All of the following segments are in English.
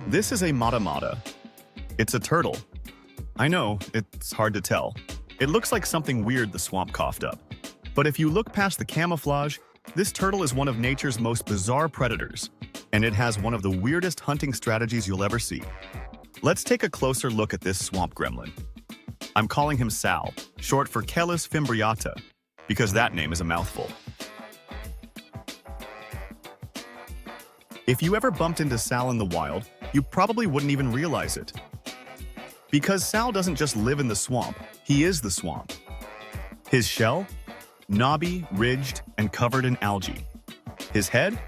This is a matamata. It's a turtle. I know, it's hard to tell. It looks like something weird the swamp coughed up. But if you look past the camouflage, this turtle is one of nature's most bizarre predators, and it has one of the weirdest hunting strategies you'll ever see. Let's take a closer look at this swamp gremlin. I'm calling him Sal, short for Chelus fimbriata, because that name is a mouthful. If you ever bumped into Sal in the wild, you probably wouldn't even realize it. Because Sal doesn't just live in the swamp, he is the swamp. His shell? Knobby, ridged, and covered in algae. His head?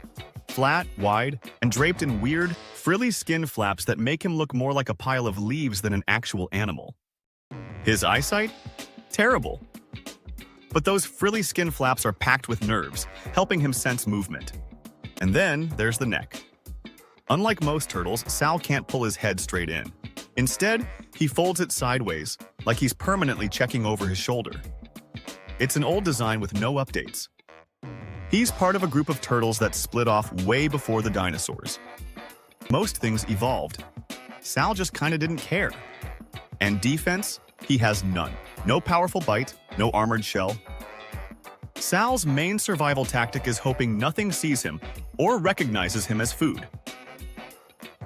Flat, wide, and draped in weird, frilly skin flaps that make him look more like a pile of leaves than an actual animal. His eyesight? Terrible. But those frilly skin flaps are packed with nerves, helping him sense movement. And then there's the neck. Unlike most turtles, Sal can't pull his head straight in. Instead, he folds it sideways, like he's permanently checking over his shoulder. It's an old design with no updates. He's part of a group of turtles that split off way before the dinosaurs. Most things evolved. Sal just kinda didn't care. And defense? He has none. No powerful bite, no armored shell. Sal's main survival tactic is hoping nothing sees him or recognizes him as food.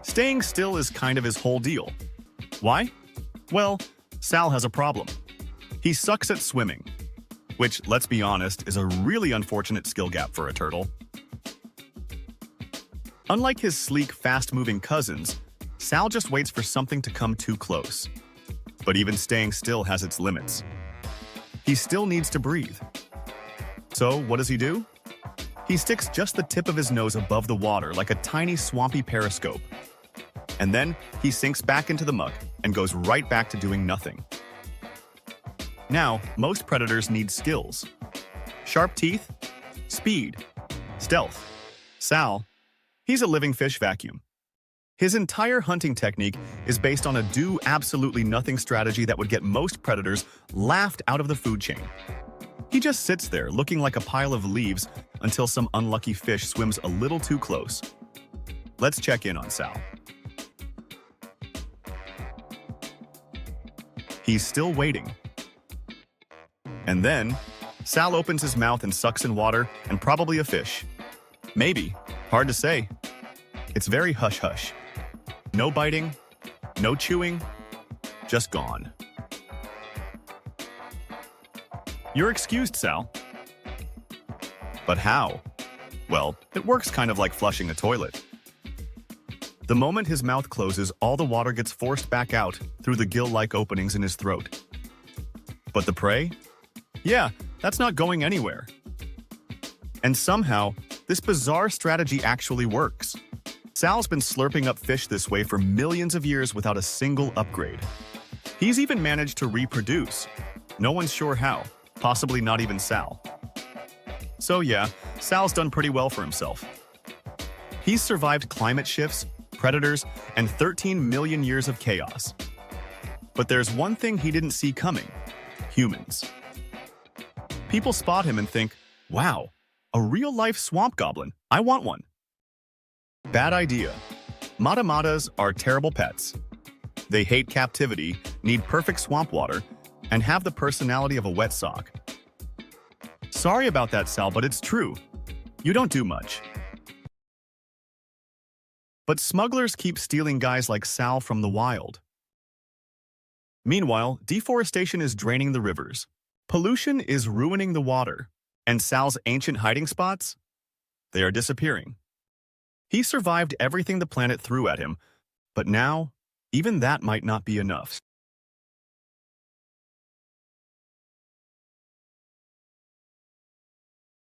Staying still is kind of his whole deal. Why? Well, Sal has a problem. He sucks at swimming, which, let's be honest, is a really unfortunate skill gap for a turtle. Unlike his sleek, fast-moving cousins, Sal just waits for something to come too close. But even staying still has its limits. He still needs to breathe. So what does he do? He sticks just the tip of his nose above the water like a tiny swampy periscope. And then he sinks back into the muck and goes right back to doing nothing. Now, most predators need skills. Sharp teeth, speed, stealth. Sal, he's a living fish vacuum. His entire hunting technique is based on a do absolutely nothing strategy that would get most predators laughed out of the food chain. He just sits there looking like a pile of leaves until some unlucky fish swims a little too close. Let's check in on Sal. He's still waiting. And then, Sal opens his mouth and sucks in water and probably a fish. Maybe. Hard to say. It's very hush-hush. No biting, no chewing, just gone. You're excused, Sal. But how? Well, it works kind of like flushing a toilet. The moment his mouth closes, all the water gets forced back out through the gill-like openings in his throat. But the prey? Yeah, that's not going anywhere. And somehow, this bizarre strategy actually works. Sal's been slurping up fish this way for millions of years without a single upgrade. He's even managed to reproduce. No one's sure how, possibly not even Sal. So yeah, Sal's done pretty well for himself. He's survived climate shifts, predators, and 13 million years of chaos. But there's one thing he didn't see coming: humans. People spot him and think, wow, a real-life swamp goblin, I want one. Bad idea. Matamatas are terrible pets. They hate captivity, need perfect swamp water, and have the personality of a wet sock. Sorry about that, Sal, but it's true. You don't do much. But smugglers keep stealing guys like Sal from the wild. Meanwhile, deforestation is draining the rivers. Pollution is ruining the water. And Sal's ancient hiding spots? They are disappearing. He survived everything the planet threw at him, but now, even that might not be enough.